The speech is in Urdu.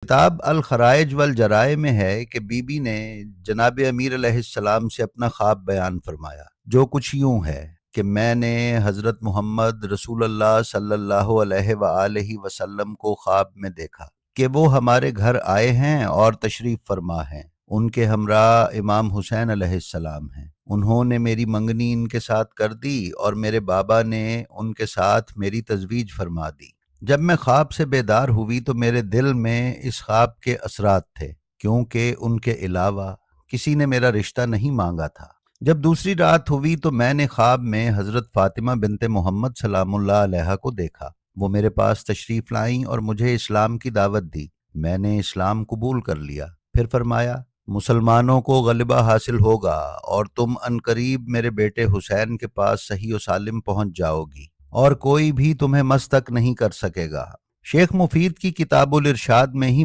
کتاب الخرائج والجرائع میں ہے کہ بی بی نے جناب امیر علیہ السلام سے اپنا خواب بیان فرمایا، جو کچھ یوں ہے کہ میں نے حضرت محمد رسول اللہ صلی اللہ علیہ وآلہ وسلم کو خواب میں دیکھا کہ وہ ہمارے گھر آئے ہیں اور تشریف فرما ہیں۔ ان کے ہمراہ امام حسین علیہ السلام ہیں۔ انہوں نے میری منگنی ان کے ساتھ کر دی اور میرے بابا نے ان کے ساتھ میری تزویج فرما دی۔ جب میں خواب سے بیدار ہوئی تو میرے دل میں اس خواب کے اثرات تھے، کیونکہ ان کے علاوہ کسی نے میرا رشتہ نہیں مانگا تھا۔ جب دوسری رات ہوئی تو میں نے خواب میں حضرت فاطمہ بنت محمد سلام اللہ علیہا کو دیکھا۔ وہ میرے پاس تشریف لائیں اور مجھے اسلام کی دعوت دی۔ میں نے اسلام قبول کر لیا۔ پھر فرمایا، مسلمانوں کو غلبہ حاصل ہوگا اور تم عنقریب میرے بیٹے حسین کے پاس صحیح و سالم پہنچ جاؤ گی اور کوئی بھی تمہیں مس تک نہیں کر سکے گا۔ شیخ مفید کی کتاب الارشاد میں ہی